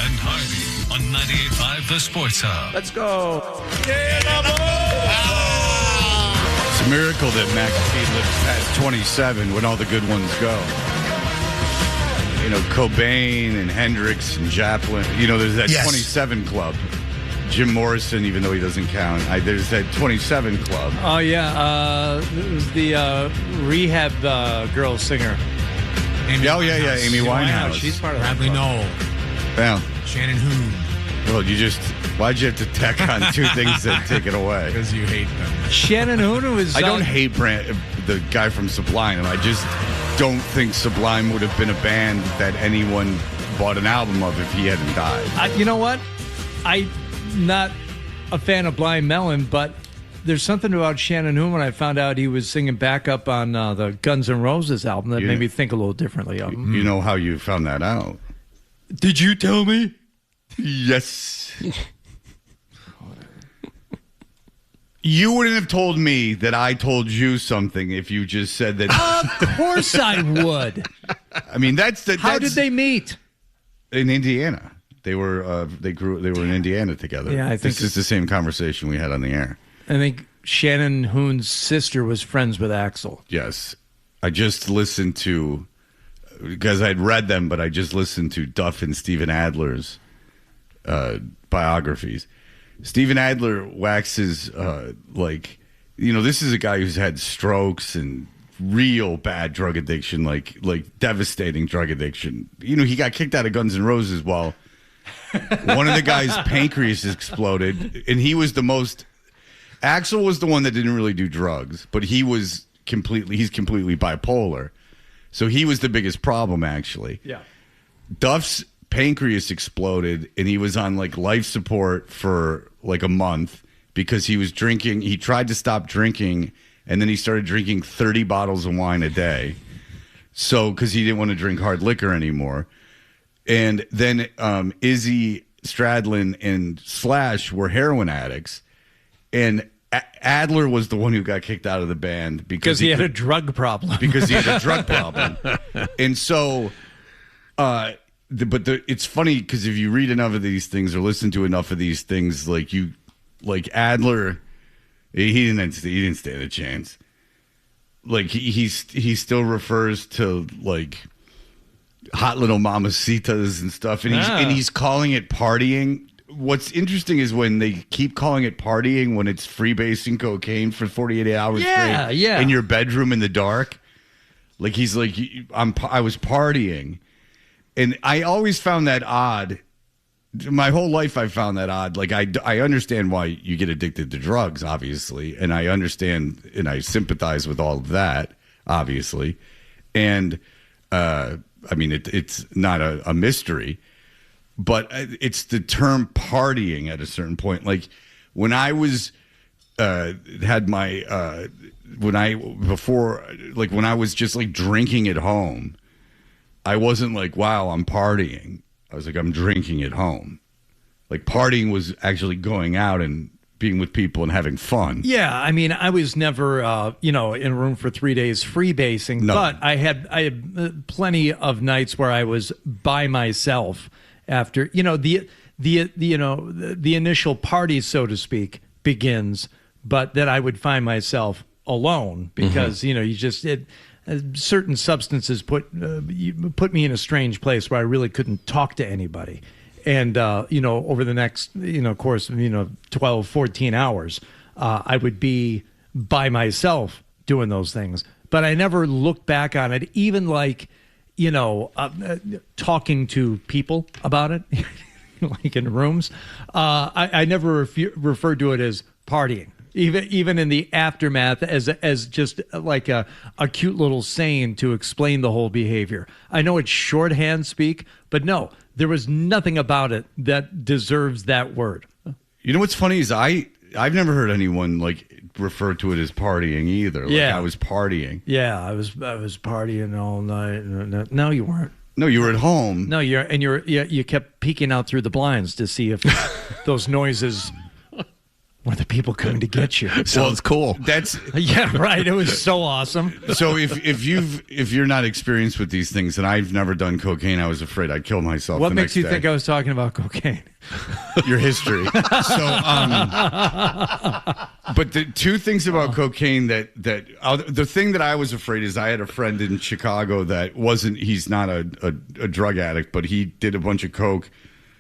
and Harvey on 98.5 The Sports Hub. Let's go. It's a miracle that McAfee lives past 27 when all the good ones go. You know, Cobain and Hendrix and Joplin. You know, there's that 27 club. Jim Morrison, even though he doesn't count. There's that 27 club. Oh, yeah. It was the rehab girl singer. Amy Winehouse. She's part of Bradley that Knoll. Yeah. Shannon Hoon. Well, why'd you have to tack on two things that take it away? Because you hate them. Shannon Hoon was... I don't hate the guy from Sublime. I just don't think Sublime would have been a band that anyone bought an album of if he hadn't died. You know what? I'm not a fan of Blind Melon, but there's something about Shannon Hoon when I found out he was singing backup on the Guns N' Roses album that made me think a little differently of him. You know how you found that out? Did you tell me? Yes. You wouldn't have told me that I told you something if you just said that. Of course I would. I mean, How did they meet? In Indiana. They were in Indiana together. Yeah, I think this is the same conversation we had on the air. I think Shannon Hoon's sister was friends with Axl. Yes. I just listened to, because I'd read them, but I just listened to Duff and Steven Adler's biographies. Steven Adler waxes, this is a guy who's had strokes and real bad drug addiction, like devastating drug addiction. You know, he got kicked out of Guns N' Roses while one of the guy's pancreas exploded, and he was the most... Axl was the one that didn't really do drugs, but he's completely bipolar. So he was the biggest problem, actually. Yeah. Duff's pancreas exploded, and he was on life support for a month because he was drinking. He tried to stop drinking, and then he started drinking 30 bottles of wine a day. So, because he didn't want to drink hard liquor anymore. And then Izzy Stradlin and Slash were heroin addicts. And Adler was the one who got kicked out of the band because he had a drug problem. Because he had a drug problem. And so, it's funny because if you read enough of these things or listen to enough of these things, Adler, he didn't stand a chance. He still refers to hot little mamacitas and stuff, and he's calling it partying. What's interesting is when they keep calling it partying when it's freebasing cocaine for 48 hours straight in your bedroom in the dark. He's like, I was partying. And I always found that odd. My whole life I found that odd. I understand why you get addicted to drugs, obviously. And I understand and I sympathize with all of that, obviously. And, it's not a mystery. But it's the term partying at a certain point. When I was when I was just drinking at home, I wasn't wow, I'm partying. I was I'm drinking at home. Partying was actually going out and being with people and having fun. Yeah, I was never in a room for 3 days freebasing, but I had plenty of nights where I was by myself. After the initial party, so to speak, begins, but that I would find myself alone because certain substances put me in a strange place where I really couldn't talk to anybody, and over the next course of 12, 14 hours, I would be by myself doing those things, but I never looked back on it, even talking to people about it, in rooms. I never referred to it as partying, even in the aftermath as just a cute little saying to explain the whole behavior. I know it's shorthand speak, but no, there was nothing about it that deserves that word. You know what's funny is I've never heard anyone refer to it as partying either. I was partying. Yeah, I was partying all night. No, you weren't. No, you were at home. No, you kept peeking out through the blinds to see if those noises were the people coming to get you. Sounds cool. That's Yeah, right. It was so awesome. so if you're not experienced with these things, and I've never done cocaine, I was afraid I'd kill myself. What the makes next you day. think I was talking about cocaine? Your history. So, but the two things about cocaine the thing that I was afraid is I had a friend in Chicago that he's not a drug addict, but he did a bunch of coke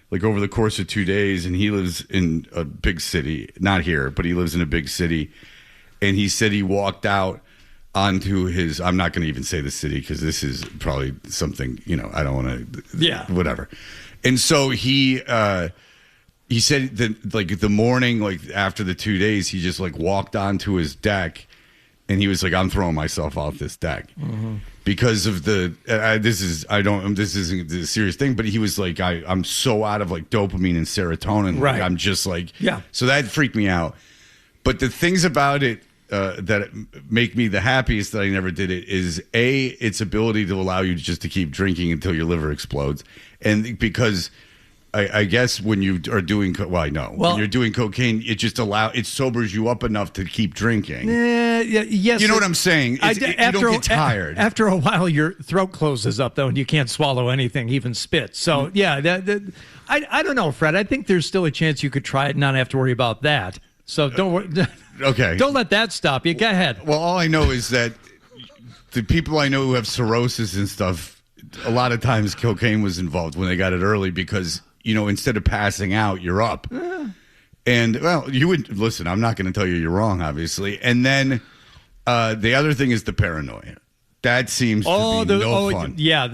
like over the course of 2 days, and he lives in a big city, not here, but he lives in a big city. And he said he walked out onto his, I'm not going to even say the city because this is probably something, I don't want to, whatever. And so he said that like the morning, like after the 2 days, he just like walked onto his deck and he was like, I'm throwing myself off this deck because of this isn't a serious thing, but he was like, I'm so out of like dopamine and serotonin. Right. Like, I'm just like, yeah. So that freaked me out. But the things about it that make me the happiest that I never did it is its ability to allow you just to keep drinking until your liver explodes. And because I guess when you are doing, when you're doing cocaine, it sobers you up enough to keep drinking. Yes. You know what I'm saying? You don't get tired. After a while, your throat closes up, though, and you can't swallow anything, even spit. So, yeah, I don't know, Fred. I think there's still a chance you could try it and not have to worry about that. So don't okay. Don't let that stop you. Go ahead. Well, all I know is that the people I know who have cirrhosis and stuff, a lot of times cocaine was involved when they got it early because, instead of passing out, you're up. And, well, you would listen, I'm not going to tell you you're wrong, obviously. And then the other thing is the paranoia. That seems to be no fun. Yeah.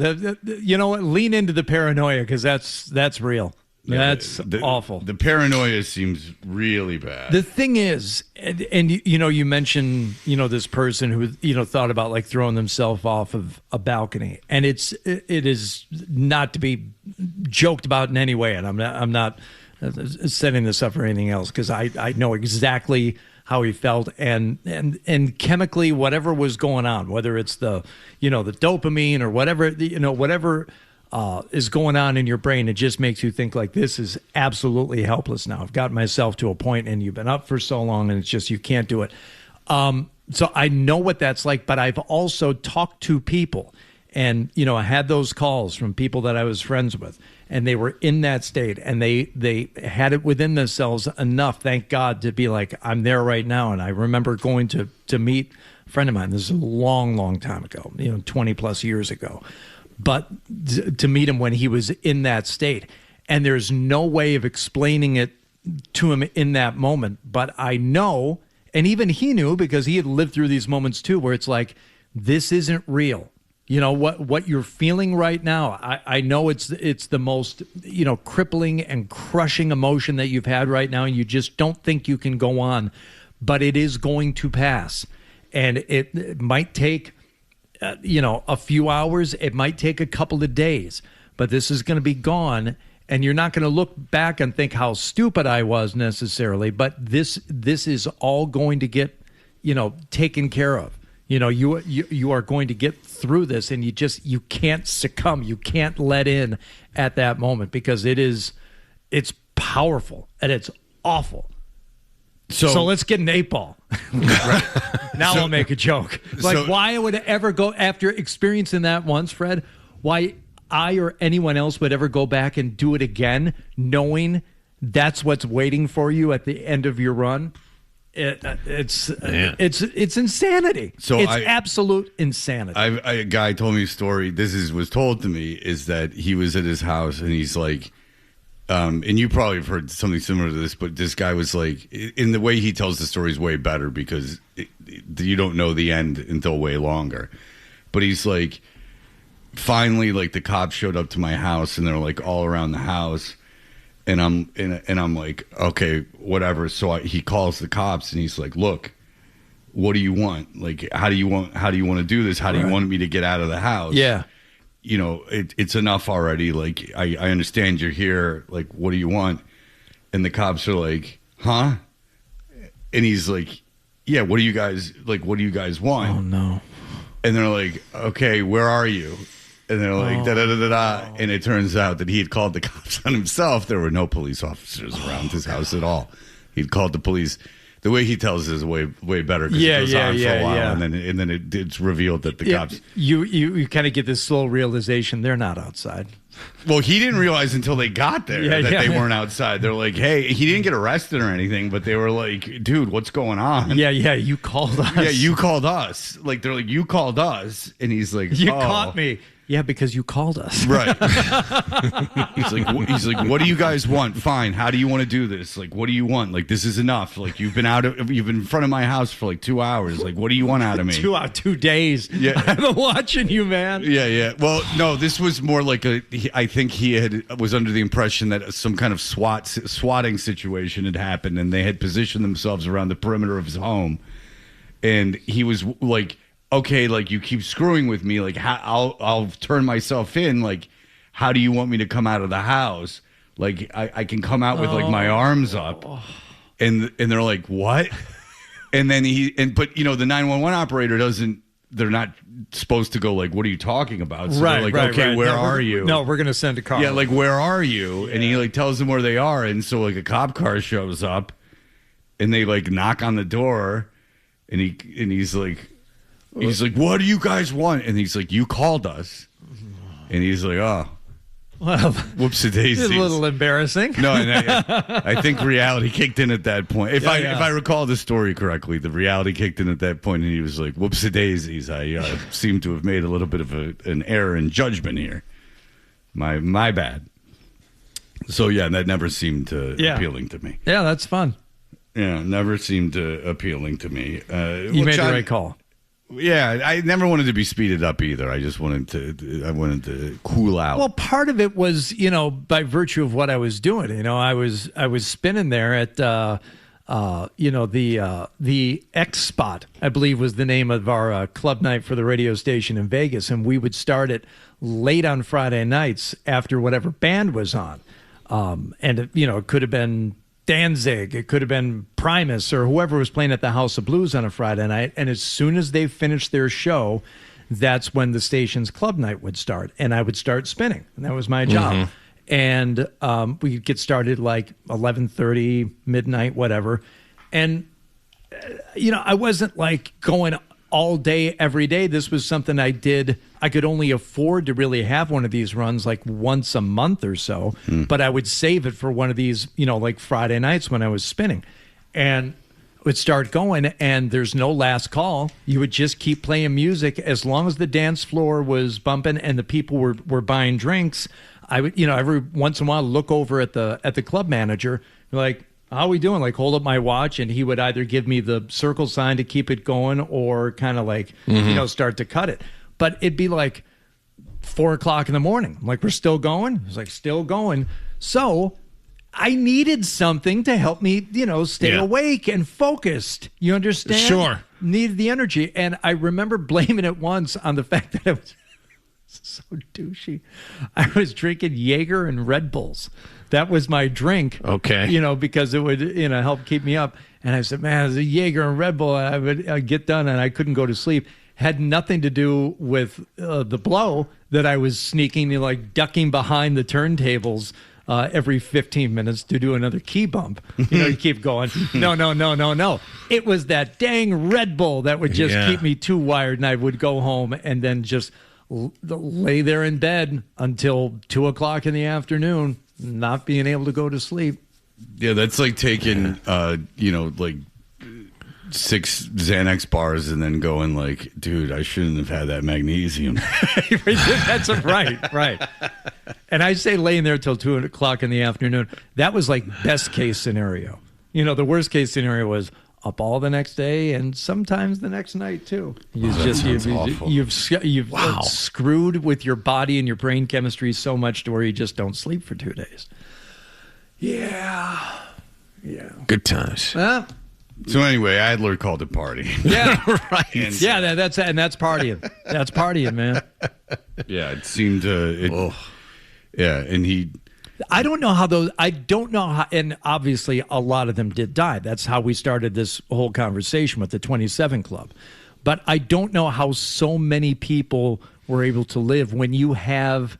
You know what? Lean into the paranoia because that's real. That's awful. The paranoia seems really bad. The thing is, and you mentioned, this person who, thought about like throwing themselves off of a balcony, and it is not to be joked about in any way. And I'm not setting this up for anything else because I know exactly how he felt and chemically whatever was going on, whether it's the dopamine or whatever, whatever is going on in your brain, it just makes you think like this is absolutely helpless now. I've gotten myself to a point and you've been up for so long and it's just you can't do it. So I know what that's like, but I've also talked to people and, I had those calls from people that I was friends with and they were in that state and they had it within themselves enough, thank God, to be like, I'm there right now. And I remember going to meet a friend of mine. This is a long, long time ago, 20 plus years ago. But to meet him when he was in that state. And there's no way of explaining it to him in that moment. But I know, and even he knew because he had lived through these moments too, where it's like, this isn't real. What you're feeling right now, I know it's the most, crippling and crushing emotion that you've had right now. And you just don't think you can go on. But it is going to pass. And it might take a few hours, it might take a couple of days, but this is going to be gone. And you're not going to look back and think how stupid I was necessarily, but this is all going to get, taken care of. You are going to get through this and you can't succumb. You can't let in at that moment because it's powerful and it's awful. So let's get an 8-ball. Now I'll make a joke. Why I would ever go after experiencing that once, Fred, why I or anyone else would ever go back and do it again, knowing that's what's waiting for you at the end of your run. It's insanity. So it's absolute insanity. A guy told me a story. Was told to me is that he was at his house and he's like, and you probably have heard something similar to this, but this guy was like, in the way he tells the story is way better because you don't know the end until way longer. But he's like, finally, like the cops showed up to my house and they're like all around the house, and I'm like, okay, whatever. So he calls the cops and he's like, look, what do you want? Like, how do you want to do this? How do you want me to get out of the house? Yeah. It's enough already. Like, I understand you're here. Like, what do you want? And the cops are like, huh? And he's like, yeah, what do you guys want? Oh, no. And they're like, okay, where are you? And they're like, da-da-da-da-da. And it turns out that he had called the cops on himself. There were no police officers around his house at all. he'd called the police. The way he tells it is way better because it goes on for a while, and then it's revealed that the cops. You kind of get this slow realization they're not outside. Well, he didn't realize until they got there that they weren't outside. They're like, hey, he didn't get arrested or anything, but they were like, dude, what's going on? Yeah, you called us. Yeah, you called us. Like, they're like, you called us, and he's like, you caught me. Yeah, because you called us. Right. he's like, what do you guys want? Fine. How do you want to do this? Like, what do you want? Like, this is enough. Like, you've been in front of my house for like 2 hours. Like, what do you want out of me? 2 days. Yeah. I've been watching you, man. Yeah. Well, no, this was more like I think he was under the impression that some kind of swatting situation had happened, and they had positioned themselves around the perimeter of his home, and he was like, okay, like, you keep screwing with me. Like, I'll turn myself in. Like, how do you want me to come out of the house? Like, I can come out with like my arms up, and they're like, what? And then but the 911 operator doesn't. They're not supposed to go like, what are you talking about? So they're like, okay, where are you? No, we're gonna send a car. Yeah, like, where are you? And he like tells them where they are, and so like a cop car shows up, and they like knock on the door, and he's like. He's like, what do you guys want? And he's like, you called us. And he's like, oh, well, whoops-a-daisies. It's a little embarrassing. No, and I think reality kicked in at that point. If I recall the story correctly, the reality kicked in at that point, and he was like, whoops-a-daisies. I seem to have made a little bit of an error in judgment here. My bad. So, yeah, that never seemed appealing to me. Yeah, that's fun. Yeah, never seemed appealing to me. You made the right call. Yeah, I never wanted to be speeded up either. I just wanted to cool out. Well, part of it was, by virtue of what I was doing. I was spinning there at the X Spot, I believe was the name of our club night for the radio station in Vegas, and we would start it late on Friday nights after whatever band was on. And it could have been Danzig, it could have been Primus, or whoever was playing at the House of Blues on a Friday night. And as soon as they finished their show, that's when the station's club night would start, and I would start spinning, and that was my job. And we'd get started like 11:30, midnight, whatever. And I wasn't like going all day every day. This was something I did. I could only afford to really have one of these runs like once a month or so, but I would save it for one of these, like Friday nights when I was spinning, and would start going, and there's no last call. You would just keep playing music as long as the dance floor was bumping and the people were buying drinks. I would, every once in a while look over at the club manager, like, how are we doing? Like, hold up my watch, and he would either give me the circle sign to keep it going or kind of like, start to cut it. But it'd be like 4 o'clock in the morning. I'm like, we're still going? He's like, still going. So I needed something to help me, stay awake and focused. You understand? Sure. Needed the energy. And I remember blaming it once on the fact that I was so douchey. I was drinking Jaeger and Red Bulls. That was my drink. Okay. Because it would, help keep me up. And I said, man, the Jaeger and Red Bull, I'd get done and I couldn't go to sleep. Had nothing to do with the blow that I was sneaking, like ducking behind the turntables every 15 minutes to do another key bump. You keep going. No. It was that dang Red Bull that would just keep me too wired, and I would go home and then just lay there in bed until 2 o'clock in the afternoon, not being able to go to sleep. Yeah, that's like taking, like 6 Xanax bars and then going like, dude, I shouldn't have had that magnesium. That's right. And I say laying there till 2 o'clock in the afternoon. That was like best case scenario. The worst case scenario was up all the next day and sometimes the next night too. You've screwed with your body and your brain chemistry so much to where you just don't sleep for 2 days. Yeah. Good times. So anyway, Adler called it party. Yeah, right. That's partying. That's partying, man. Yeah, it seemed to. And he. I don't know how, and obviously a lot of them did die. That's how we started this whole conversation with the 27 Club. But I don't know how so many people were able to live when you have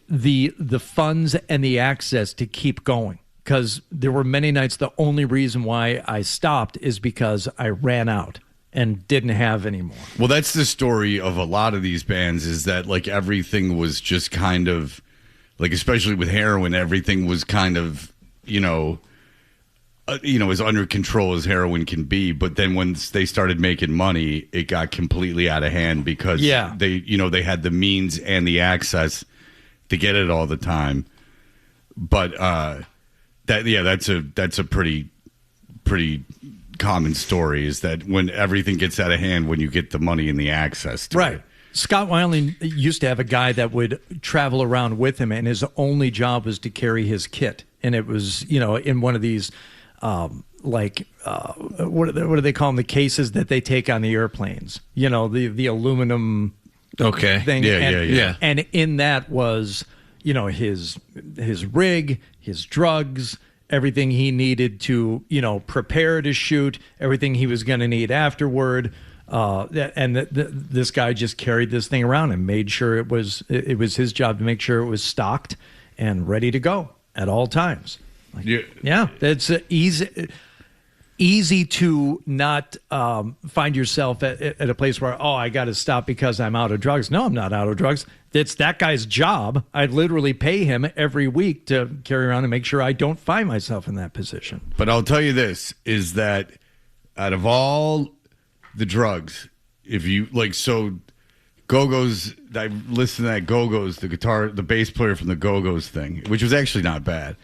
the funds and the access to keep going. because there were many nights the only reason why I stopped is because I ran out and didn't have any more. Well, that's the story of a lot of these bands, is that like everything was just kind of like, especially with heroin, everything was kind of, as under control as heroin can be. But then once they started making money, it got completely out of hand because they had the means and the access to get it all the time. But that's a pretty common story, is that when everything gets out of hand, when you get the money and the access to it. Scott Weiland used to have a guy that would travel around with him, and his only job was to carry his kit. And it was, in one of these, what do they call them? The cases that they take on the airplanes. The aluminum thing. Yeah. And in that was, his rig, his drugs, everything he needed to, prepare to shoot, everything he was going to need afterward. This guy just carried this thing around and made sure it was his job to make sure it was stocked and ready to go at all times. That's easy to not find yourself at a place where, I got to stop because I'm out of drugs. No, I'm not out of drugs. It's that guy's job. I literally pay him every week to carry around and make sure I don't find myself in that position. But I'll tell you this, is that out of all the drugs, if you Go-Go's, I listened to that Go-Go's, the bass player from the Go-Go's thing, which was actually not bad.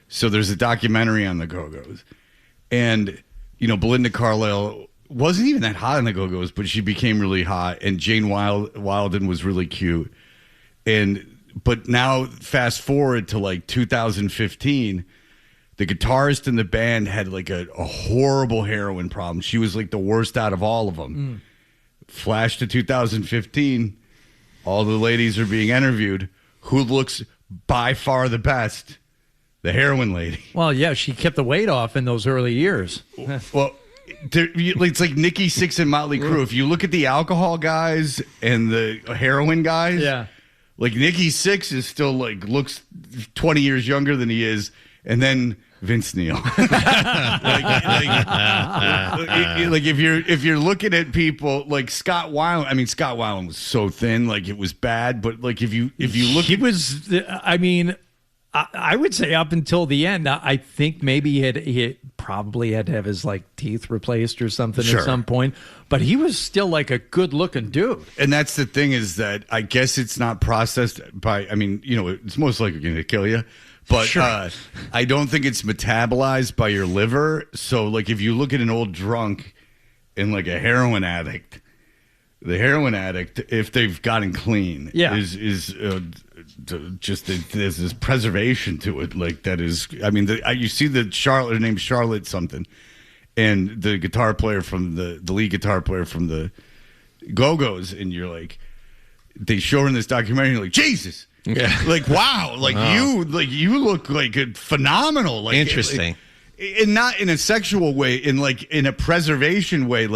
So there's a documentary on the Go-Go's. And, Belinda Carlisle wasn't even that hot in the Go-Go's, but she became really hot. And Jane Wilden was really cute. But now fast forward to 2015, the guitarist in the band had a horrible heroin problem. She was the worst out of all of them. Flash to 2015, all the ladies are being interviewed. Who looks by far the best? The heroin lady. Well, yeah, she kept the weight off in those early years. Well, it's like Nikki Sixx and Motley Crue. If you look at the alcohol guys and the heroin guys, Nikki Sixx is still looks 20 years younger than he is, and then Vince Neil. If you're looking at people like Scott Weiland, I mean Scott Weiland was so thin, it was bad. But if you look, he was. I mean, I would say up until the end, I think maybe he probably had to have his teeth replaced or something at some point. But he was still a good looking dude. And that's the thing, is that I guess it's not processed by. I mean, it's most likely going to kill you. But I don't think it's metabolized by your liver. So, if you look at an old drunk and a heroin addict, the heroin addict, if they've gotten clean, is just there's this preservation to it. That is, I mean, you see her name's Charlotte something, and the guitar player from the lead guitar player from the Go-Go's, and you're they show her in this documentary, you're Jesus. Yeah. Wow. You look phenomenal. Interesting. And not in a sexual way, in a preservation way.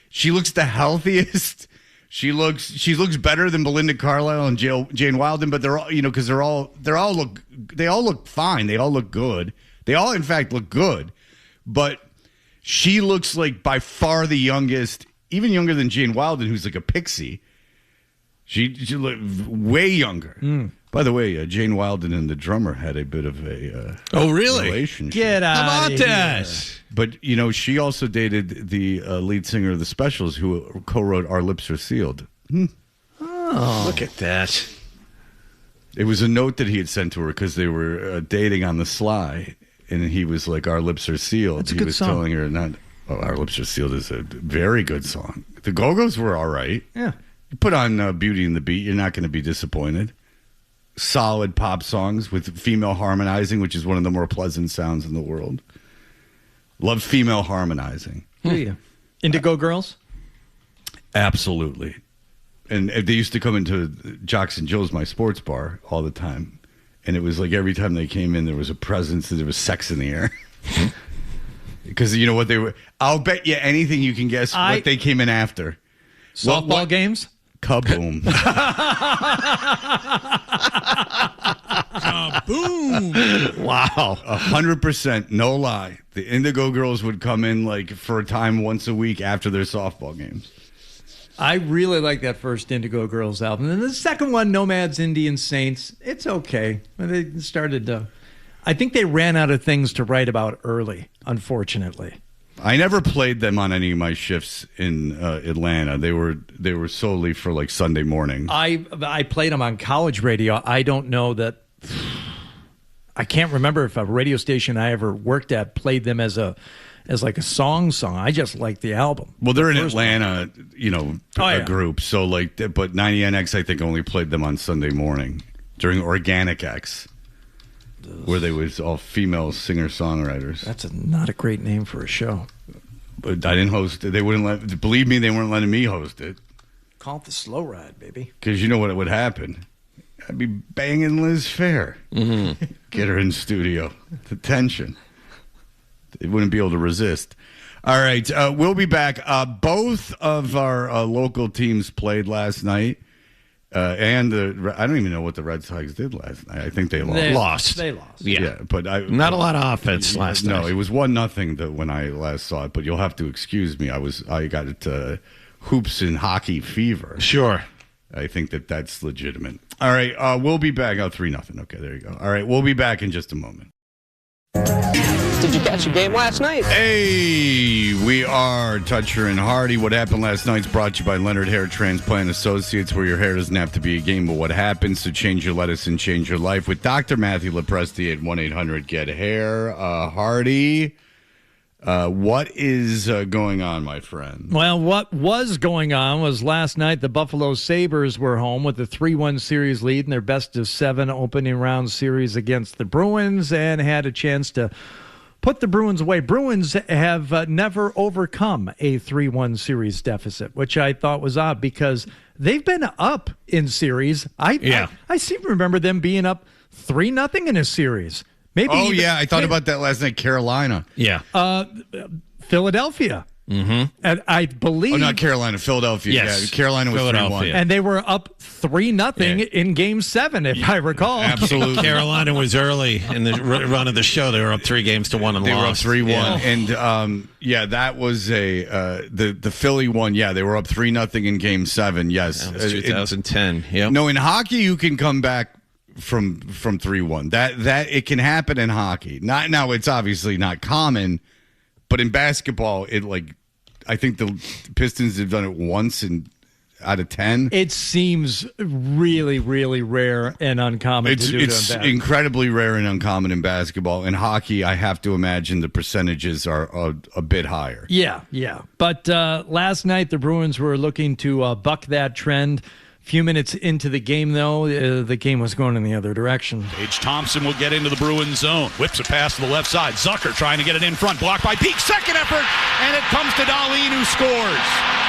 She looks the healthiest. She looks better than Belinda Carlisle and Jane Wilden, but they're all, because they all look fine. They all look good. They all, in fact, look good. But she looks by far the youngest, even younger than Jane Wilden, who's a pixie. She looked way younger. By the way, Jane Wilden and the drummer had a bit of a relationship. Get out! How about that? But she also dated the lead singer of the Specials, who co-wrote "Our Lips Are Sealed." Oh, look at that! It was a note that he had sent to her because they were dating on the sly, and he was like, "Our lips are sealed." That's a good song. Telling her not. Oh, "Our Lips Are Sealed" is a very good song. The Go-Go's were all right. Yeah. You put on Beauty and the Beat, you're not going to be disappointed. Solid pop songs with female harmonizing, which is one of the more pleasant sounds in the world. Love female harmonizing. Do you? Indigo Girls? Absolutely. And they used to come into Jocks and Joe's, my sports bar, all the time. And it was every time they came in, there was a presence, there was sex in the air. Because you know what they were? I'll bet you anything you can guess what they came in after. Softball games? Kaboom. Kaboom. Boom. Wow. 100%, no lie. The Indigo Girls would come in like for a time once a week after their softball games. I really like that first Indigo Girls album. And the second one, Nomads, Indian Saints, it's okay. They started to... I think they ran out of things to write about early, unfortunately. I never played them on any of my shifts in Atlanta. They were solely for like Sunday morning. I played them on college radio. I don't know that... I can't remember if a radio station I ever worked at played them as like a song. I just like the album. Well, they're in Atlanta, a group. So like, but 90NX, I think, only played them on Sunday morning during Organic X, where they was all female singer-songwriters. That's not a great name for a show. But I didn't host it. They wouldn't believe me, they weren't letting me host it. Call it the slow ride, baby. Because you know what would happen? I'd be banging Liz Fair. Mm-hmm. Get her in studio. The tension. They wouldn't be able to resist. All right, we'll be back. Both of our local teams played last night. And I don't even know what the Red Sox did last night. I think they lost. They lost. Yeah, but not a lot of offense last night. No, it was 1-0 when I last saw it. But you'll have to excuse me. I got hoops and hockey fever. Sure. I think that's legitimate. All right, we'll be back. 3-0. Okay, there you go. All right, we'll be back in just a moment. Did you catch a game last night? Hey, we are Toucher and Hardy. What happened last night's brought to you by Leonard Hair Transplant Associates, where your hair doesn't have to be a game, but what happens. So change your lettuce and change your life with Dr. Matthew Lepresti at 1-800-GET-HAIR. Hardy, what is going on, my friend? Well, what was going on was last night the Buffalo Sabres were home with a 3-1 series lead in their best-of-7 opening round series against the Bruins and had a chance to put the Bruins away. Bruins have never overcome a 3-1 series deficit, which I thought was odd because they've been up in series. I seem to remember them being up 3-0 in a series. Maybe. Oh, yeah. I thought about that last night. Carolina. Yeah. Philadelphia. Mm-hmm. And I believe. Oh, not Carolina. Philadelphia. Yes. Yeah. Carolina was 3-1. And they were up 3-0 in Game 7, if I recall. Absolutely. Carolina was early in the run of the show. They were up 3-1 and lost. They were up 3-1. Yeah. And that was the Philly one. Yeah, they were up 3-0 in Game 7. Yes. That was 2010. Yep. No, in hockey, you can come back from 3-1. That it can happen in hockey. Not now. It's obviously not common, but in basketball, I think the Pistons have done it once out of 10. It seems really, really rare and uncommon. It's incredibly rare and uncommon in basketball. In hockey, I have to imagine the percentages are a bit higher. Yeah. But last night, the Bruins were looking to buck that trend. Few minutes into the game, though, the game was going in the other direction. Paige Thompson will get into the Bruins zone. Whips a pass to the left side. Zucker trying to get it in front. Blocked by Peak. Second effort. And it comes to Dahlin, who scores.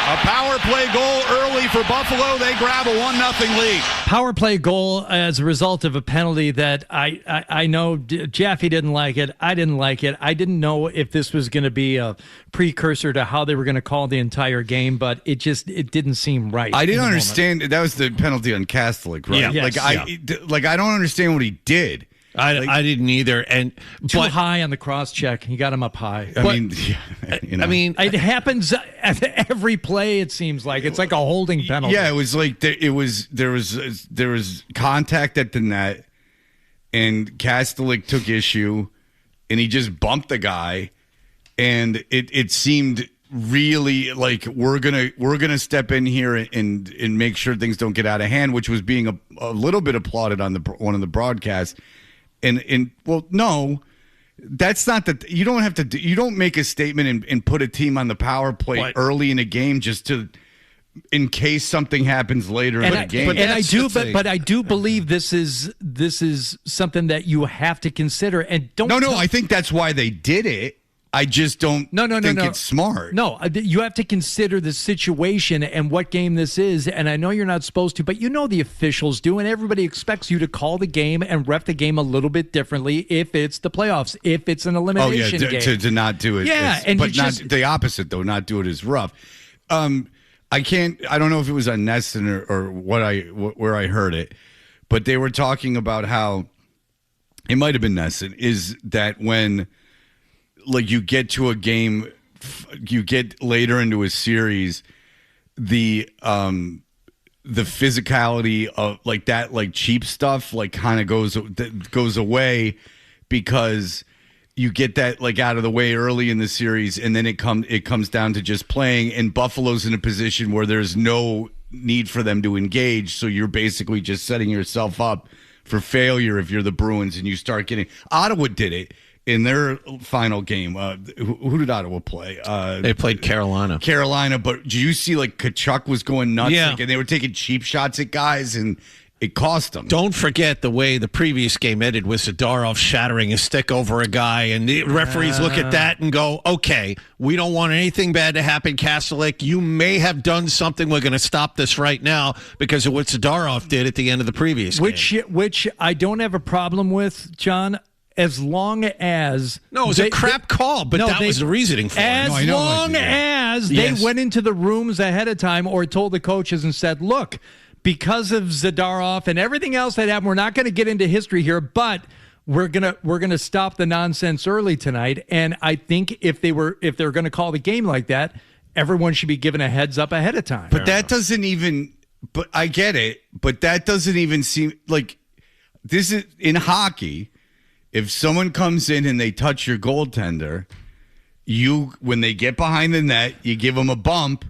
A power play goal early for Buffalo. They grab a 1-0 lead. Power play goal as a result of a penalty that I know Jaffe didn't like it. I didn't like it. I didn't know if this was going to be a precursor to how they were going to call the entire game, but it didn't seem right. I didn't understand. That was the penalty on Castellic, right? Yeah. Yes. I don't understand what he did. I didn't either, and too high on the cross check. He got him up high. I mean, it happens at every play. It seems like it's like a holding penalty. Yeah, it was like there was contact at the net, and Castellic took issue, and he just bumped the guy, and it seemed really like we're gonna step in here and make sure things don't get out of hand, which was being a little bit applauded on one of the broadcasts. And well, no, that's not that. You don't have to. You don't make a statement and put a team on the power play early in a game just in case something happens later in the game. But I do believe this is something that you have to consider. And don't. No. I think that's why they did it. I just don't think it's smart. No, you have to consider the situation and what game this is. And I know you're not supposed to, but you know the officials do, and everybody expects you to call the game and ref the game a little bit differently if it's the playoffs, if it's an elimination game. To not do it. Yeah, but not the opposite, though, not do it as rough. I don't know if it was on Nesson or where I heard it, but they were talking about how it might have been Nesson, is that when like you get to a game, you get later into a series, the physicality of like that, like cheap stuff, like kind of goes away because you get that like out of the way early in the series, and then it comes down to just playing. And Buffalo's in a position where there's no need for them to engage, so you're basically just setting yourself up for failure if you're the Bruins, and you start getting. Ottawa did it in their final game. Who did Ottawa play? They played Carolina. But do you see like Kachuk was going nuts? Yeah. Like, and they were taking cheap shots at guys, and it cost them. Don't forget the way the previous game ended with Zadorov shattering his stick over a guy, and the referees look at that and go, okay, we don't want anything bad to happen, Kastelik. You may have done something. We're going to stop this right now because of what Zadorov did at the end of the previous game. Which I don't have a problem with, John, as long as... No, it was a crap call, but that was the reasoning for it. As long as they went into the rooms ahead of time or told the coaches and said, look, because of Zadorov and everything else that happened, we're not going to get into history here, but we're gonna stop the nonsense early tonight. And I think if they're going to call the game like that, everyone should be given a heads up ahead of time. But that doesn't even. But I get it. But that doesn't even seem like this is in hockey. If someone comes in and they touch your goaltender, when they get behind the net, you give them a bump.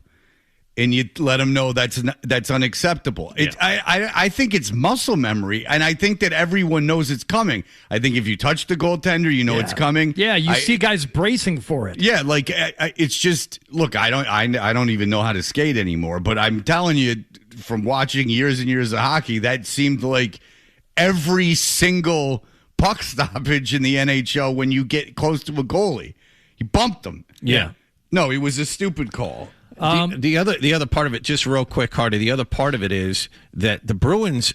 And you let them know that's unacceptable. Yeah. I think it's muscle memory, and I think that everyone knows it's coming. I think if you touch the goaltender, you know it's coming. Yeah, you see guys bracing for it. Yeah, like it's just look. I don't even know how to skate anymore. But I'm telling you, from watching years and years of hockey, that seemed like every single puck stoppage in the NHL when you get close to a goalie, you bumped them. Yeah. No, it was a stupid call. The other part of it, just real quick, Hardy, the other part of it is that the Bruins,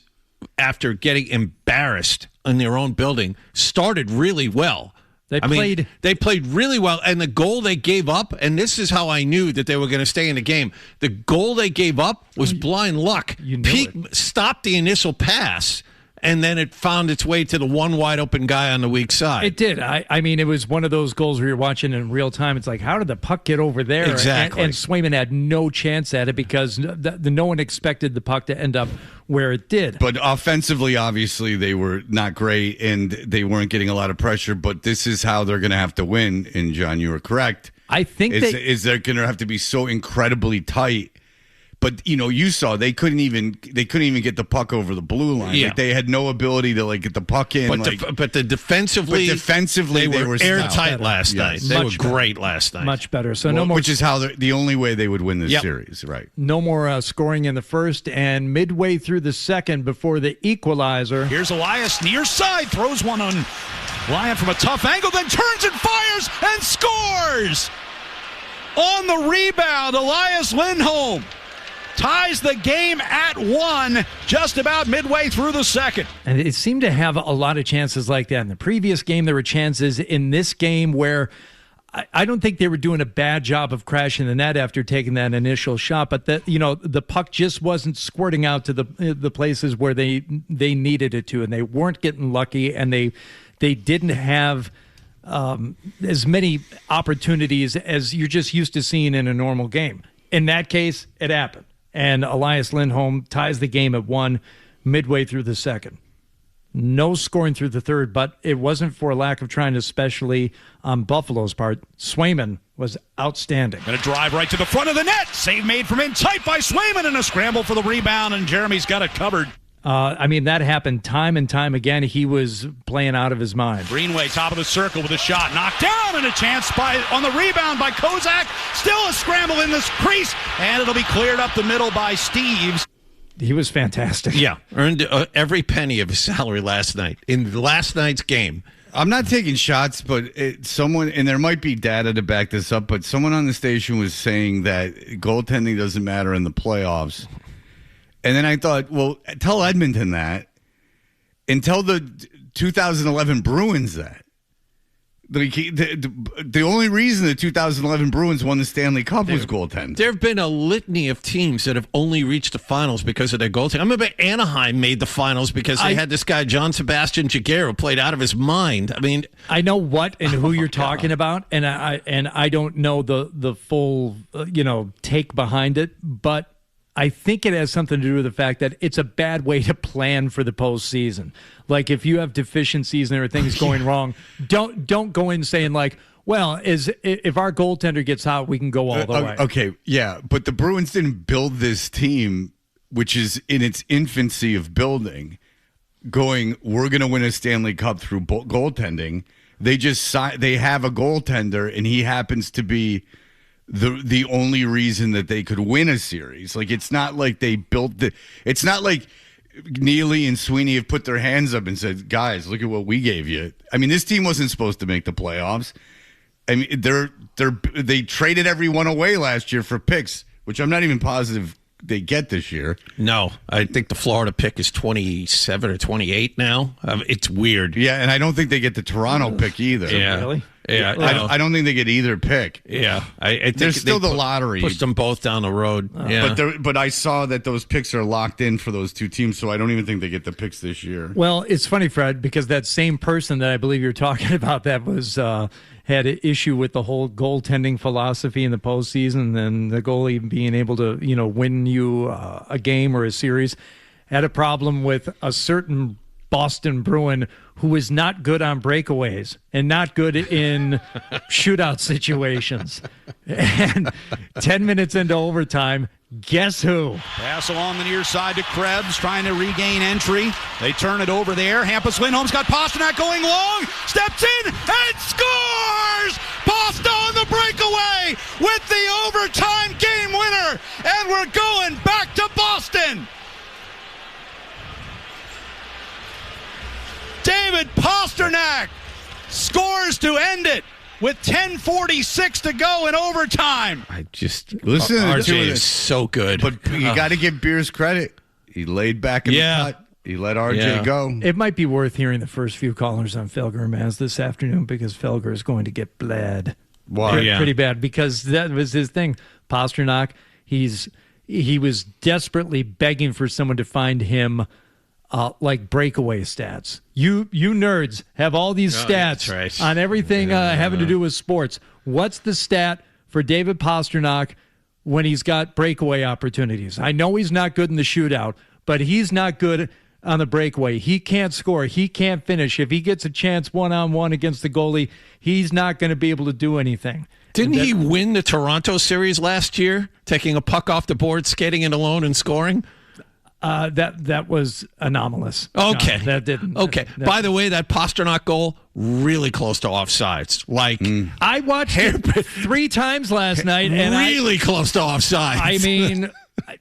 after getting embarrassed in their own building, started really well. They played really well, and the goal they gave up, and this is how I knew that they were going to stay in the game. The goal they gave up was blind luck. Pete stopped the initial pass, and then it found its way to the one wide open guy on the weak side. It did. I mean, it was one of those goals where you're watching in real time. It's like, how did the puck get over there? Exactly. And Swayman had no chance at it because no one expected the puck to end up where it did. But offensively, obviously, they were not great, and they weren't getting a lot of pressure. But this is how they're going to have to win. And, John, you were correct. I think they're going to have to be so incredibly tight. But you saw they couldn't even get the puck over the blue line. Yeah. Like, they had no ability to get the puck in. But defensively, they were airtight last night. They were great last night. Much better. So no more. Which is how the only way they would win this series, right? No more scoring in the first, and midway through the second, before the equalizer. Here's Elias near side, throws one on Lyon from a tough angle, then turns and fires and scores on the rebound. Elias Lindholm ties the game at 1 just about midway through the second. And it seemed to have a lot of chances like that. In the previous game, there were chances in this game where I don't think they were doing a bad job of crashing the net after taking that initial shot, but the puck just wasn't squirting out to the places where they needed it to, and they weren't getting lucky, and they didn't have as many opportunities as you're just used to seeing in a normal game. In that case, it happened. And Elias Lindholm ties the game at 1 midway through the second. No scoring through the third, but it wasn't for a lack of trying, especially on Buffalo's part. Swayman was outstanding. And a drive right to the front of the net. Save made from in tight by Swayman, and a scramble for the rebound, and Jeremy's got it covered. That happened time and time again. He was playing out of his mind. Greenway, top of the circle with a shot. Knocked down, and a chance on the rebound by Kozak. Still a scramble in this crease, and it'll be cleared up the middle by Steves. He was fantastic. Yeah, earned every penny of his salary last night in last night's game. I'm not taking shots, but someone, and there might be data to back this up, but someone on the station was saying that goaltending doesn't matter in the playoffs. And then I thought, well, tell Edmonton that, and tell the 2011 Bruins that. The only reason the 2011 Bruins won the Stanley Cup was goaltending. There have been a litany of teams that have only reached the finals because of their goaltending. I remember Anaheim made the finals because they had this guy, John Sebastian Jaguar, who played out of his mind. I mean, I know what and who you're talking about, and I don't know the full take behind it, but I think it has something to do with the fact that it's a bad way to plan for the postseason. Like, if you have deficiencies and there are things going wrong, don't go in saying like, well, if our goaltender gets hot, we can go all the way. Okay, yeah, but the Bruins didn't build this team, which is in its infancy of building, going, we're going to win a Stanley Cup through goaltending. They just they have a goaltender, and he happens to be the only reason that they could win a series. Like, it's not like they built it's not like Neely and Sweeney have put their hands up and said, guys, look at what we gave you. I mean, this team wasn't supposed to make the playoffs. I mean, they traded everyone away last year for picks, which I'm not even positive they get this year. No, I think the Florida pick is 27 or 28 now. It's weird. Yeah, and I don't think they get the Toronto pick either. Yeah. Really? Yeah, I don't think they get either pick. Yeah, I think there's still the lottery. Pushed them both down the road. Yeah, but I saw that those picks are locked in for those two teams, so I don't even think they get the picks this year. Well, it's funny, Fred, because that same person that I believe you're talking about that was had an issue with the whole goaltending philosophy in the postseason, and the goalie being able to win you a game or a series, had a problem with a certain Boston Bruin who was not good on breakaways and not good in shootout situations. And 10 minutes into overtime, guess who? Pass along the near side to Krebs, trying to regain entry. They turn it over there. Hampus Lindholm's got Pastrnak going long, steps in and scores! Pasta on the breakaway with the overtime game winner, and we're going back to Boston. David Pastrnak scores to end it with 10:46 to go in overtime. I just listen. RJ is so good, but you got to give Beers credit. He laid back in the cut. He let RJ go. It might be worth hearing the first few callers on Felger and Maz this afternoon, because Felger is going to get bled. Why? Pretty bad, because that was his thing. Pastrnak, he was desperately begging for someone to find him like breakaway stats. You nerds have all these stats on everything having to do with sports. What's the stat for David Pastrnak when he's got breakaway opportunities? I know he's not good in the shootout, but he's not good on the breakaway. He can't score. He can't finish. If he gets a chance one-on-one against the goalie, he's not going to be able to do anything. Didn't he win the Toronto series last year, taking a puck off the board, skating it alone, and scoring? That was anomalous. Okay. No, that didn't. Okay. By the way, that Pastrnak goal, really close to offsides. Like, I watched it 3 times last night, and really close to offsides. I mean,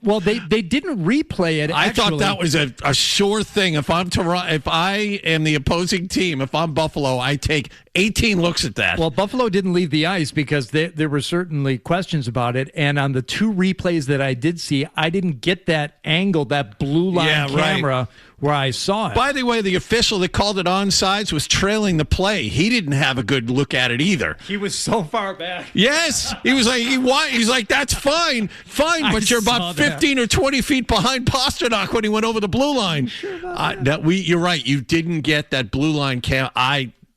well, they didn't replay it. I thought that was a sure thing. If I am the opposing team, if I'm Buffalo, I take 18 looks at that. Well, Buffalo didn't leave the ice because there were certainly questions about it. And on the 2 replays that I did see, I didn't get that angle, that blue line camera where I saw it. By the way, the official that called it onside was trailing the play. He didn't have a good look at it either. He was so far back. Yes. He was like, he's like, that's fine, but you're about 15 or 20 feet behind Pastrnak when he went over the blue line. You're right. You didn't get that blue line cam.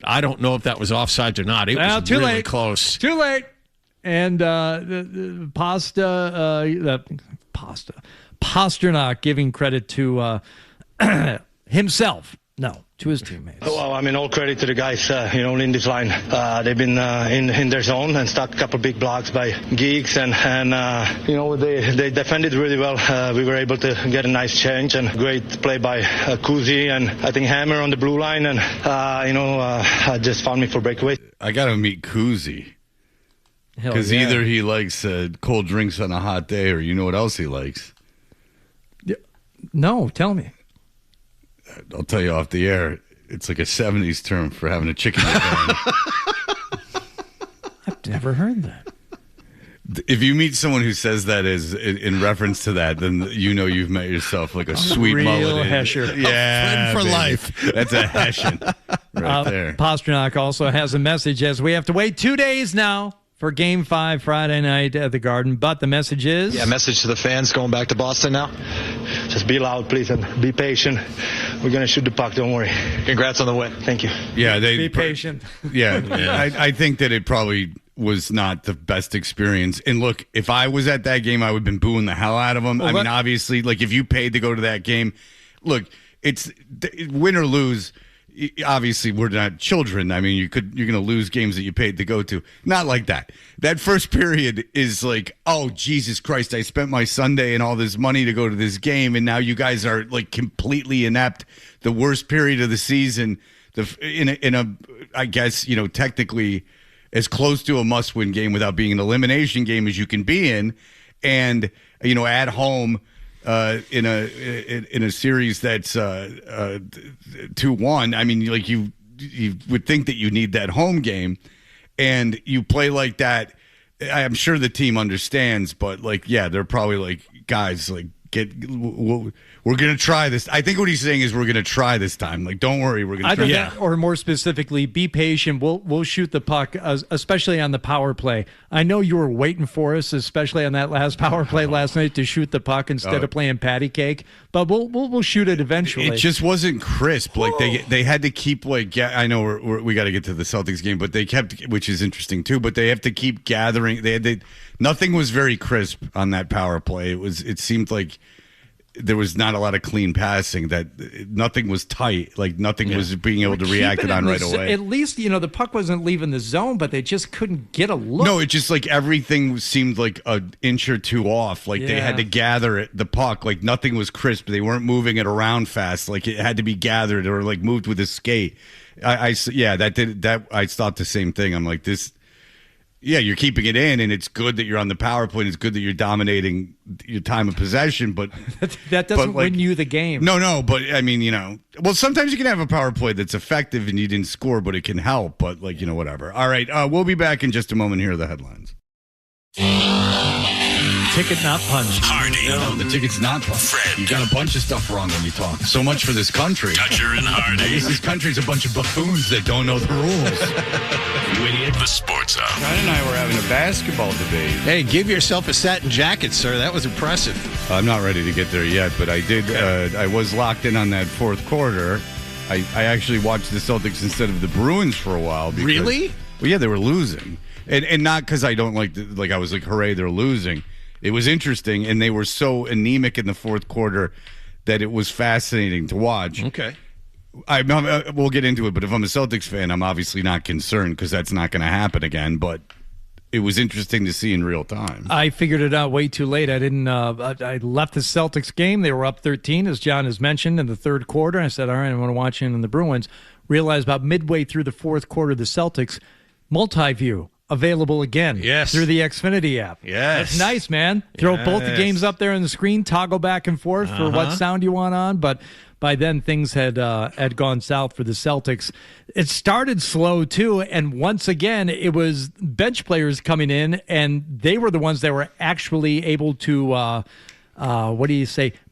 I don't know if that was offside or not. It was too really late. Close. Too late. And the Pastrnak giving credit to himself. No, to his teammates. Well, I mean, all credit to the guys, in this line. They've been in their zone and stuck a couple big blocks by Geeks, and they defended really well. We were able to get a nice change, and great play by Kuzi, and I think Hammer on the blue line, and just found me for breakaway. I got to meet Kuzi. Because either he likes cold drinks on a hot day, or you know what else he likes. No, tell me. I'll tell you off the air. It's like a 70s term for having a chicken in your hand. I've never heard that. If you meet someone who says that is in reference to that, then you know you've met yourself like a sweet real mullet. Hesher. Yeah, a friend for baby. life. That's a Hessian. right there. Pastrnak also has a message as we have to wait 2 days now for Game 5 Friday night at the Garden. But the message is... Yeah, message to the fans going back to Boston now. Just be loud, please, and be patient. We're going to shoot the puck, don't worry. Congrats on the win. Thank you. Yeah, be patient. Yeah, I think that it probably was not the best experience. And look, if I was at that game, I would have been booing the hell out of them. Well, obviously, like if you paid to go to that game, look, it's win or lose. Obviously, we're not children. I mean, you're going to lose games that you paid to go to. Not like that. That first period is like, oh, Jesus Christ, I spent my Sunday and all this money to go to this game, and now you guys are like completely inept. The worst period of the season, in a I guess, technically as close to a must-win game without being an elimination game as you can be in, and at home. In a series that's 2-1, I mean, like you would think that you need that home game, and you play like that. I'm sure the team understands, but like, yeah, they're probably like, guys, like we're gonna try this. I think what he's saying is we're gonna try this time. Like, don't worry, we're gonna try. That, or more specifically, be patient. We'll shoot the puck, especially on the power play. I know you were waiting for us, especially on that last power play last night, to shoot the puck instead of playing patty cake. But we'll shoot it eventually. It just wasn't crisp. Like they had to keep like. I know we got to get to the Celtics game, but they kept, which is interesting too. But they have to keep gathering. Nothing was very crisp on that power play. It seemed like there was not a lot of clean passing, that nothing was tight, like nothing was being able to react it on right away. At least, the puck wasn't leaving the zone, but they just couldn't get a look. No, it just like everything seemed like an inch or two off. Like they had to gather the puck. Like nothing was crisp. They weren't moving it around fast. Like it had to be gathered or like moved with a skate. I thought the same thing. I'm like, this. Yeah, you're keeping it in, and it's good that you're on the power play. It's good that you're dominating your time of possession, but that doesn't win you the game. No, but I mean, well, sometimes you can have a power play that's effective and you didn't score, but it can help. But whatever. All right, we'll be back in just a moment. Here are the headlines. Ticket not punched. Hardy. No, the ticket's not punched. Fred. You got a bunch of stuff wrong when you talk. So much for this country. Dutcher and Hardy. This country's a bunch of buffoons that don't know the rules. You idiot. The Sports Hub. John and I were having a basketball debate. Hey, give yourself a satin jacket, sir. That was impressive. I'm not ready to get there yet, but I did. I was locked in on that fourth quarter. I actually watched the Celtics instead of the Bruins for a while. Because, really? Well, yeah, they were losing. And not because I don't like I was like, hooray, they're losing. It was interesting, and they were so anemic in the fourth quarter that it was fascinating to watch. Okay. We'll get into it, but if I'm a Celtics fan, I'm obviously not concerned because that's not going to happen again, but it was interesting to see in real time. I figured it out way too late. I didn't. I left the Celtics game. They were up 13, as John has mentioned, in the third quarter. I said, all right, I want to watch in the Bruins. Realized about midway through the fourth quarter, the Celtics multi-view available again through the Xfinity app. Yes. That's nice, man. Throw both the games up there on the screen, toggle back and forth for what sound you want on. But by then, things had gone south for the Celtics. It started slow, too, and once again, it was bench players coming in, and they were the ones that were actually able to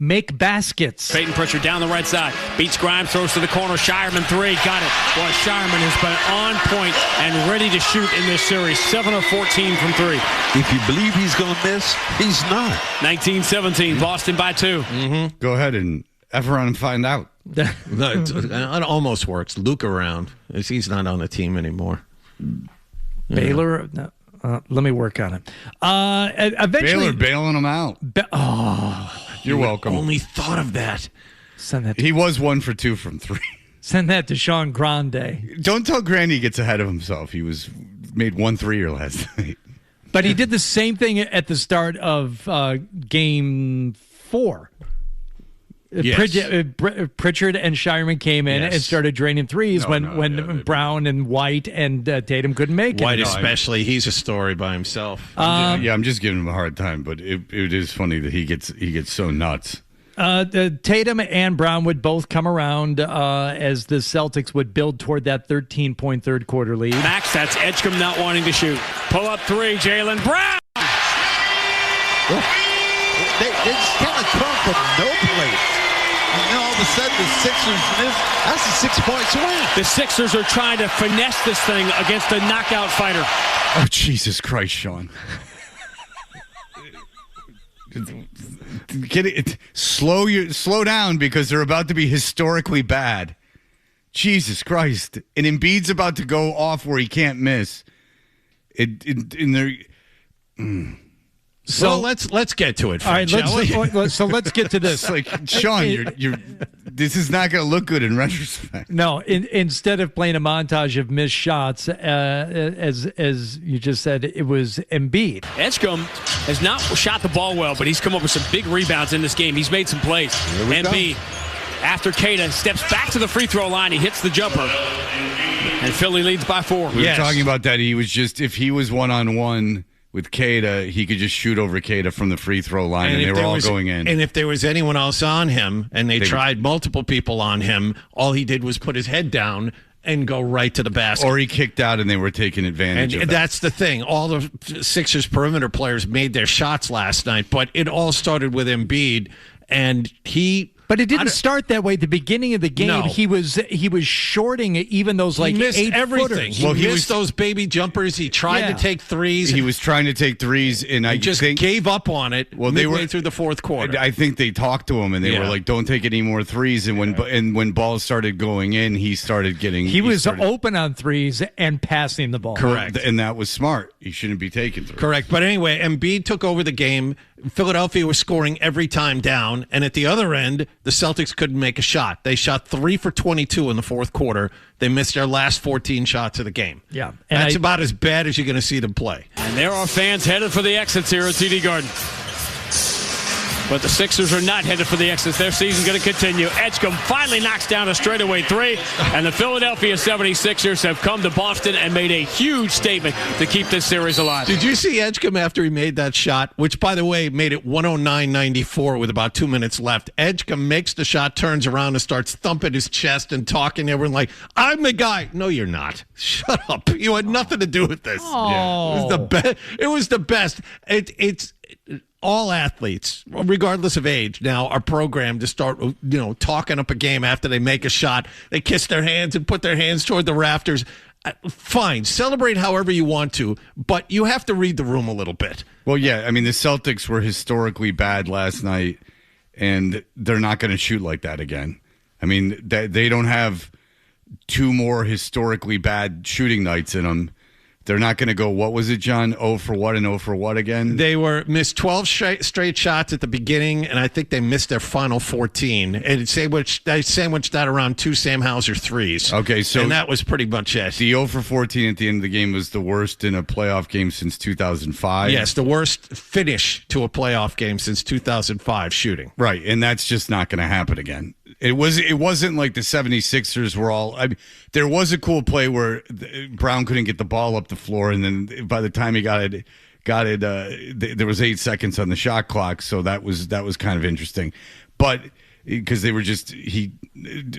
make baskets. Peyton Pritchard down the right side. Beats Grimes, throws to the corner. Shireman three. Got it. Boy, Shireman has been on point and ready to shoot in this series. 7 of 14 from three. If you believe he's going to miss, he's not. 19-17, Boston by 2. Mm-hmm. Go ahead and F around and find out. It almost works. Luke around. He's not on the team anymore. Baylor... No. Let me work on it. Eventually, Baylor bailing him out. You're welcome. Only thought of that. Send that. He was 1 for 2 from 3. Send that to Sean Grande. Don't tell Grandy he gets ahead of himself. He made 1 3-er last night. But he did the same thing at the start of Game 4. Yes. Pritchard and Shireman came in and started draining threes when Brown and White and Tatum couldn't make it. White especially, he's a story by himself. I'm just giving him a hard time, but it is funny that he gets so nuts. Tatum and Brown would both come around as the Celtics would build toward that 13-point third quarter lead. Max, that's Edgecombe not wanting to shoot. Pull up three, Jaylen Brown. They just kind of come from no place. And all of a sudden the Sixers miss. That's a 6-point swing. The Sixers are trying to finesse this thing against a knockout fighter. Oh, Jesus Christ, Sean. Slow down because they're about to be historically bad. Jesus Christ. And Embiid's about to go off where he can't miss. So let's get to it. All right, let's get to this. It's like, Sean, this is not going to look good in retrospect. No, instead of playing a montage of missed shots, as you just said, it was Embiid. Edgecombe has not shot the ball well, but he's come up with some big rebounds in this game. He's made some plays. Embiid, after Keita steps back to the free throw line, he hits the jumper, and Philly leads by 4. We were talking about that. He was just, if he was one-on-one with Keita, he could just shoot over Keita from the free throw line, and they were all going in. And if there was anyone else on him, and they tried multiple people on him, all he did was put his head down and go right to the basket. Or he kicked out, and they were taking advantage of that. And that's the thing. All the Sixers perimeter players made their shots last night, but it all started with Embiid, and But it didn't start that way. At the beginning of the game, No. he was shorting even those he missed 8 everything. footers. He missed those baby jumpers. He tried to take threes. He was trying to take threes, and I just think gave up on it midway through the fourth quarter. I think they talked to him, and they were like, "Don't take any more threes." And when balls started going in, he started getting. He was open on threes and passing the ball. Correct, and that was smart. He shouldn't be taking threes. Correct. But anyway, Embiid took over the game. Philadelphia was scoring every time down, and at the other end, the Celtics couldn't make a shot. They shot 3 for 22 in the fourth quarter. They missed their last 14 shots of the game. Yeah. That's about as bad as you're going to see them play. And there are fans headed for the exits here at TD Garden. But the Sixers are not headed for the exits. Their season's going to continue. Edgecombe finally knocks down a straightaway 3, and the Philadelphia 76ers have come to Boston and made a huge statement to keep this series alive. Did you see Edgecombe after he made that shot, which, by the way, made it 109-94 with about 2 minutes left? Edgecombe makes the shot, turns around, and starts thumping his chest and talking to everyone like, I'm the guy. No, you're not. Shut up. You had nothing to do with this. Oh. It was the best. It was the best. It's all athletes, regardless of age, now are programmed to start, talking up a game after they make a shot. They kiss their hands and put their hands toward the rafters. Fine, celebrate however you want to, but you have to read the room a little bit. Well, yeah, I mean, the Celtics were historically bad last night, and they're not going to shoot like that again. I mean, they don't have 2 more historically bad shooting nights in them. They're not going to go, what was it, John? 0 for what and 0 for what again? They missed 12 straight shots at the beginning, and I think they missed their final 14. And they sandwiched that around 2 Sam Hauser threes. Okay, so and that was pretty much it. The 0 for 14 at the end of the game was the worst in a playoff game since 2005. Yes, the worst finish to a playoff game since 2005 shooting. Right, and that's just not going to happen again. It wasn't like the 76ers were all. I mean, there was a cool play where Brown couldn't get the ball up the floor, and then by the time he got it. There was 8 seconds on the shot clock, so that was kind of interesting. But because they were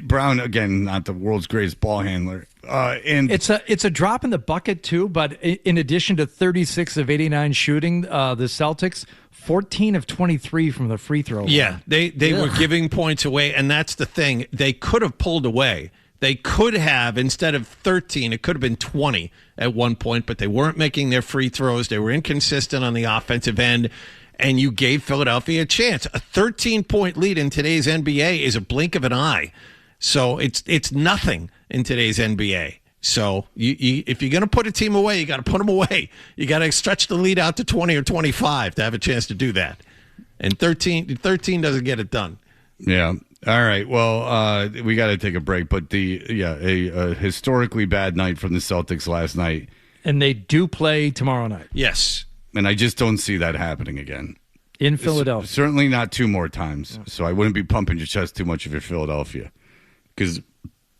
Brown again, not the world's greatest ball handler, and it's a drop in the bucket too. But in addition to 36 of 89 shooting, the Celtics 14 of 23 from the free throw line. Yeah, they were giving points away, and that's the thing. They could have pulled away. They could have, instead of 13, it could have been 20 at one point, but they weren't making their free throws. They were inconsistent on the offensive end, and you gave Philadelphia a chance. A 13-point lead in today's NBA is a blink of an eye. So it's nothing in today's NBA. So if you're going to put a team away, you got to put them away. You got to stretch the lead out to 20 or 25 to have a chance to do that. And 13 doesn't get it done. Yeah. All right. Well, we got to take a break. But a historically bad night from the Celtics last night. And they do play tomorrow night. Yes. And I just don't see that happening again. In Philadelphia. Certainly not 2 more times. Yeah. So I wouldn't be pumping your chest too much if you're Philadelphia. Because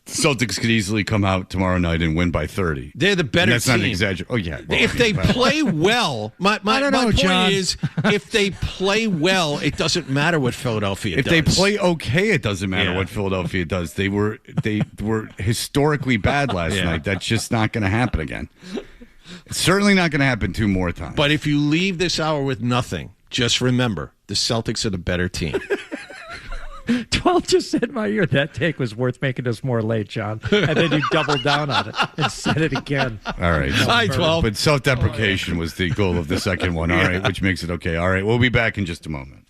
Celtics could easily come out tomorrow night and win by 30. They're the better team. That's not an exaggeration. Oh, yeah. Well, if they play well, my point John. is, if they play well, it doesn't matter what Philadelphia does. If they play okay, it doesn't matter what Philadelphia does. They were historically bad last night. That's just not going to happen again. It's certainly not going to happen 2 more times. But if you leave this hour with nothing, just remember, the Celtics are the better team. 12 just said in my ear, that take was worth making us more late, John. And then you doubled down on it and said it again. All right. Hi, 12. But self-deprecation was the goal of the second one. All right, which makes it okay. All right, we'll be back in just a moment.